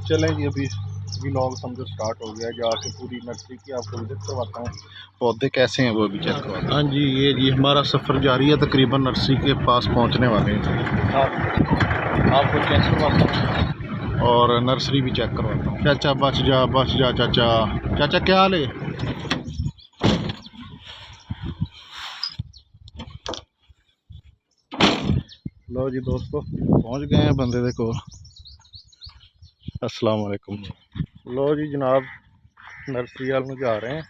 चलें जी, अभी व्लॉग समझो स्टार्ट हो गया। जाके पूरी नर्सरी की आपको विजिट करवाता हूँ, पौधे कैसे हैं वो भी चेक करवाता हूँ। हाँ जी, ये जी हमारा सफ़र जारी है, तकरीबन नर्सरी के पास पहुँचने वाले हैं। आपको चेक करवाता हूँ और नर्सरी भी चेक करवाता हूँ। चाचा बच जा चाचा। चाचा क्या हाल है? लो जी दोस्तों, पहुँच गए हैं बंदे दे कोल। अस्सलाम वालेकुम। लो जी जनाब, नर्सरी वाल जा रहे हैं,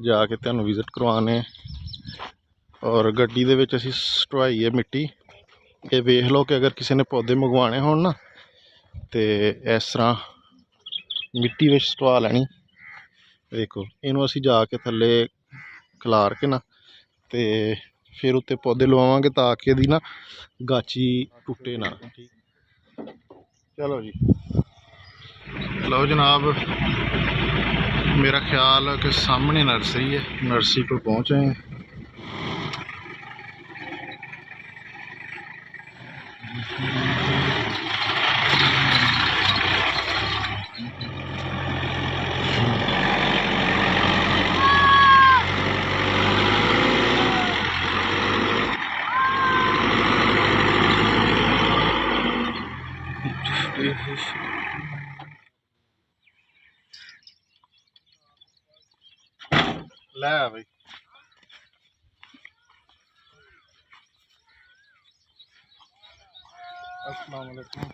जाके तुहानू विजिट करवाने। और गड्डी दे विच असीं सटवाई है मिट्टी। ये वेख लो कि अगर किसी ने पौधे मंगवाने हो ना तो इस तरह मिट्टी विच सटवा लैनी। देखो इनू असीं जाके थल्ले खलार के ना तो फिर उत्ते पौधे लवावांगे ताकि इहदी ना गाची टुटे ना। चलो जी, लो जनाब, मेरा ख्याल है कि सामने नर्सरी है, नर्सरी पर पहुँचे हैं। लै भाई अस्सलाम वालेकुम।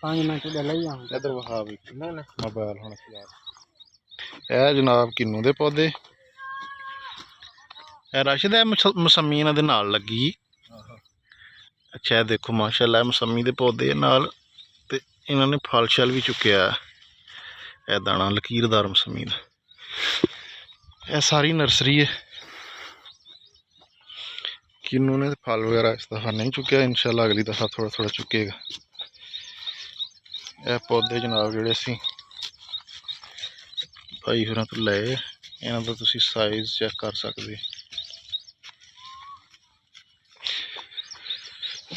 5 मिनट इधर वहा भी मोबाइल होना चाहिए। जनाब किन्नू दे पौधे राशिद है, मौसमी इन्हां दे नाल लगी। अच्छा है, देखो माशाल्लाह मौसमी दे पौधे नाल ते इन्होंने फल शल भी चुकया है। दाना लकीरदार मौसमी दा, यह सारी नर्सरी है। किन्नू ने फल वगैरह इस दफ़ा नहीं चुकया, इंशाल्लाह अगली दफ़ा थोड़ा थोड़ा चुकेगा। यह पौधे जनाब जोड़े असी भाई होरां तो ले, इन्हां दा तुसीं साइज चेक कर सकते।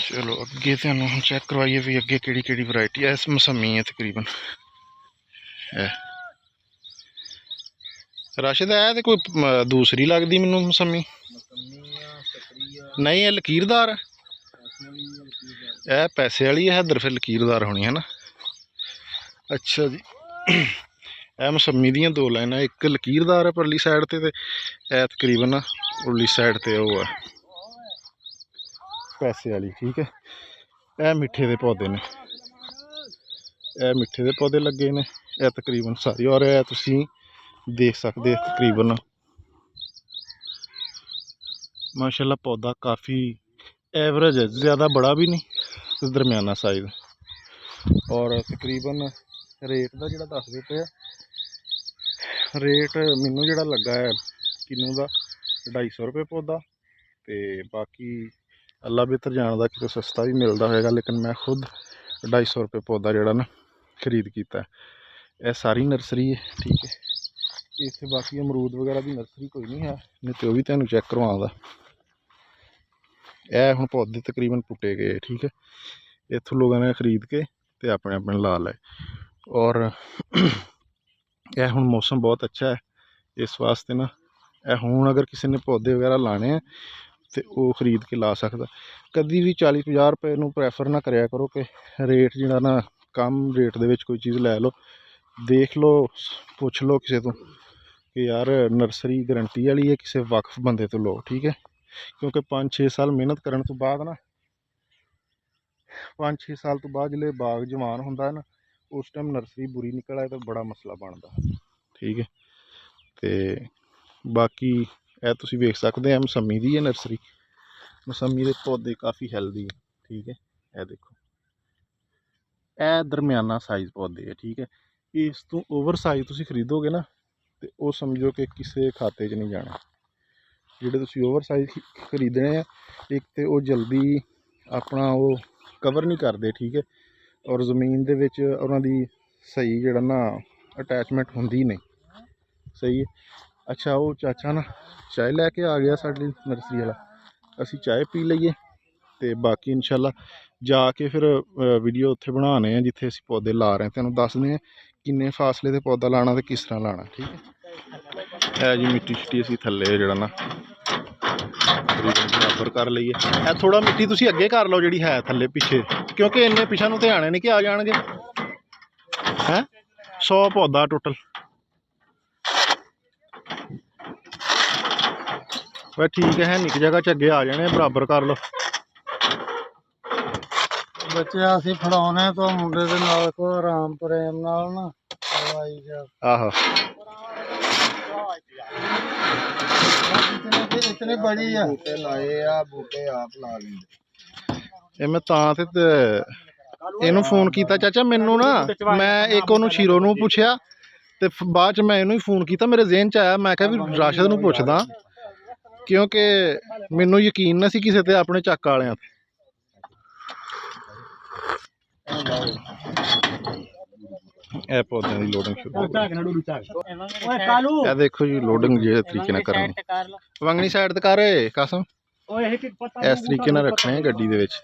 चलो अगे तुहानू चेक करवाइए भी अगे केड़ी केड़ी वैरायटी है। इस मौसमी है तकरीबन है। राशिद है तो कोई दूसरी लगती मैनू मौसमी नहीं, है लकीरदार है। यह पैसे वाली है, इधर फिर लकीरदार होनी है ना। अच्छा जी, यह मौसमी दियाँ दो लाइनां, एक लकीरदार है परली साइड ते यह तकरीबन उरली साइड ते वो है पैसे वाली। ठीक है, यह मिठे दे पौधे ने, यह मिठे दे पौधे लगे ने, यह तकरीबन सारी। और यह तुसीं देख सकते तकरीबन माशाल्लाह पौधा काफ़ी एवरेज है, ज़्यादा बड़ा भी नहीं तो दरमियाना साइज। और तकरीबन रेट का जो दसदे पे रेट मैनू जो लगा है किन्नू का 250 रुपये पौधा। तो बाकी अल्लाह बेहतर जानता कि तो सस्ता भी मिलता होगा, लेकिन मैं खुद 250 रुपये पौधा जोड़ा ना खरीद किया। यह सारी नर्सरी है। ठीक है, इतने बाकी अमरूद वगैरह की नर्सरी कोई नहीं है, नहीं तो भी तुहानू चेक करवादा। यह हुण पौधे तकरीबन पुट्टे गए। ठीक है, इत्थों लोगों ने खरीद के ते अपने अपने ला लाए। और यह हुण मौसम बहुत अच्छा है, इस वास्ते ना यह हुण अगर किसी ने पौधे वगैरह लाने हैं तो वो खरीद के ला सकता। कभी भी 40-50 रुपये नू प्रैफर ना कराया करो कि रेट जिहड़ा ना कम रेट दे विच कोई चीज़ लै लो। देख लो, पुछ लो किसी तो कि यार नर्सरी गारंटी वाली है, किसी वक्फ बंदे तो लो। ठीक है, क्योंकि 5-6 साल मेहनत करने तो बाद ना 5-6 साल तो बाद जिसले बाग जवान होंदा है ना, उस टाइम नर्सरी बुरी निकल आए तो बड़ा मसला बनता। ठीक है, तो बाकी यह तुसीं वेख सकते हैं मौसमी दी है नर्सरी। मौसमी के पौधे काफ़ी हैल्दी है। ठीक है, यह देखो यह दरमियाना साइज पौधे है। ठीक है, इस तो ओवर साइज तुसीं खरीदोगे ना तो वो समझो कि किसी खाते च नहीं जाना। जिहड़े तुसीं ओवर साइज खरीदने हैं, एक तो वो जल्दी अपना वो कवर नहीं करते। ठीक है, और जमीन दे विच उन्हां दी सही जिहड़ा ना अटैचमेंट होंदी नहीं। सही है। अच्छा वो चाचा ना चाय लैके आ गया साडी नर्सरी वाला, ਅਸੀਂ ਚਾਹ ਪੀ ਲਈਏ ਤੇ ਬਾਕੀ ਇਨਸ਼ਾਅੱਲਾ ਜਾ ਕੇ ਫਿਰ ਵੀਡੀਓ ਉੱਥੇ ਬਣਾਉਣੇ ਆ ਜਿੱਥੇ ਅਸੀਂ ਪੌਦੇ ਲਾ ਰਹੇ ਹਾਂ, ਤੁਹਾਨੂੰ ਦੱਸਦੇ ਹਾਂ ਕਿੰਨੇ ਫਾਸਲੇ ਤੇ ਪੌਦਾ ਲਾਣਾ ਤੇ ਕਿਸ ਤਰ੍ਹਾਂ ਲਾਣਾ। ਠੀਕ ਹੈ, ਇਹ ਜੀ ਮਿੱਟੀ ਛਿੱਟੀ ਅਸੀਂ ਥੱਲੇ ਜਿਹੜਾ ਨਾ ਬਰਾਬਰ ਕਰ ਲਈਏ। ਇਹ ਥੋੜਾ ਮਿੱਟੀ ਤੁਸੀਂ ਅੱਗੇ ਕਰ ਲਓ ਜਿਹੜੀ ਹੈ ਥੱਲੇ ਪਿੱਛੇ, ਕਿਉਂਕਿ ਇੰਨੇ ਪਿੱਛੇ ਨੂੰ ਤੇ ਆਣੇ ਨਹੀਂ ਕਿ ਆ ਜਾਣਗੇ। ਹੈ 100 ਪੌਦਾ ਟੋਟਲ। ਬਸ ਠੀਕ ਹੈ, ਨਿੱਕ ਜਗ੍ਹਾ 'ਚ ਅੱਗੇ ਆ ਜਾਣੇ, ਬਰਾਬਰ ਕਰ ਲਓ। ਬੱਚੇ ਅਸੀਂ ਫੜਾਉਣੇ ਤੋਂ ਮੁੰਡੇ ਦੇ ਨਾਲ ਕੋ ਆਰਾਮ ਪ੍ਰੇਮ ਨਾਲ ਨਾ ਦਵਾਈ ਜਾ ਆਹੋ ਇਤਨੇ ਬੜੀ ਆ ਬੂਟੇ ਲਾਏ ਆ, ਬੂਟੇ ਆਪ ਲਾ ਲੈਂਦੇ। ਇਹ ਮੈਂ ਤਾਂ ਤੇ ਇਹਨੂੰ ਫੋਨ ਕੀਤਾ ਚਾਚਾ ਮੈਨੂੰ ਨਾ, ਮੈਂ ਇੱਕ ਉਹਨੂੰ ਸ਼ੀਰੋ ਨੂੰ ਪੁੱਛਿਆ ਤੇ ਬਾਅਦ 'ਚ ਮੈਂ ਇਹਨੂੰ ਹੀ ਫੋਨ ਕੀਤਾ, ਮੇਰੇ ਜ਼ਿਹਨ 'ਚ ਆਇਆ, ਮੈਂ ਕਿਹਾ ਵੀ ਰਾਸ਼ਦ ਨੂੰ ਪੁੱਛਦਾ, ਕਿਉਂਕਿ ਮੈਨੂੰ ਯਕੀਨ ਨਾ ਸੀ ਕਿਸੇ ਤੇ ਆਪਣੇ ਚੱਕ ਵਾਲਿਆਂ ਤੇ। ਇਹ ਪੌਦਿਆਂ ਦੀ ਲੋਡਿੰਗ ਸ਼ੁਰੂ ਹੋ ਗਈ। ਇਹ ਦੇਖੋ ਜੀ ਲੋਡਿੰਗ ਜਿਹੜੇ ਤਰੀਕੇ ਨਾਲ ਕਰਨੀ, ਵੰਗਣੀ ਸਾਈਡ ਤੇ ਕਰ ਕਸਮ, ਇਸ ਤਰੀਕੇ ਨਾਲ ਰੱਖਣੇ ਗੱਡੀ ਦੇ ਵਿੱਚ।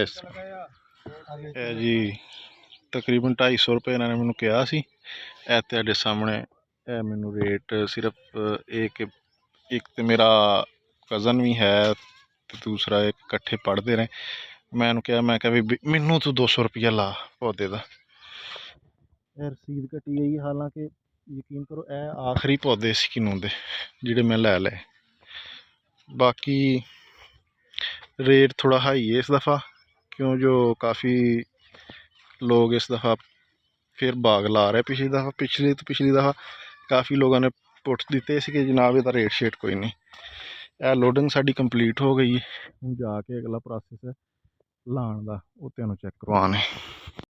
ਇਸ ਇਹ ਜੀ ਤਕਰੀਬਨ 250 ਰੁਪਏ ਇਹਨਾਂ ਨੇ ਮੈਨੂੰ ਕਿਹਾ ਸੀ। ਇਹ ਤੁਹਾਡੇ ਸਾਹਮਣੇ ਇਹ ਮੈਨੂੰ ਰੇਟ ਸਿਰਫ ਇੱਕ ਤੇ ਮੇਰਾ ਕਜ਼ਨ ਵੀ ਹੈ ਤੇ ਦੂਸਰਾ ਇੱਕ ਇਕੱਠੇ ਪੜ੍ਹਦੇ ਰਹੇ। ਮੈਂ ਉਹਨੂੰ ਕਿਹਾ, ਮੈਂ ਕਿਹਾ ਵੀ ਮੈਨੂੰ ਤੂੰ 200 ਰੁਪਈਆ ਲਾ ਪੌਦੇ ਦਾ। ਇਹ ਰਸੀਦ ਕੱਟੀ ਗਈ, ਹਾਲਾਂਕਿ ਯਕੀਨ ਕਰੋ ਇਹ ਆਖਰੀ ਪੌਦੇ ਸੀ ਕਿਨੂੰ ਦੇ ਜਿਹੜੇ ਮੈਂ ਲੈ ਲਏ। ਬਾਕੀ ਰੇਟ ਥੋੜਾ ਹਾਈ ਹੈ ਇਸ दफ़ा, क्यों जो काफ़ी लोग इस दफ़ा फिर बाग ला रहे। पिछली दफ़ा काफ़ी लोगों ने पुट दिते सी कि जनाब इसका रेट शेट कोई नहीं। यह लोडिंग साडी कंप्लीट हो गई, हूँ जाके अगला प्रोसैस है लाने का, वो तुहानूं चैक करवाने।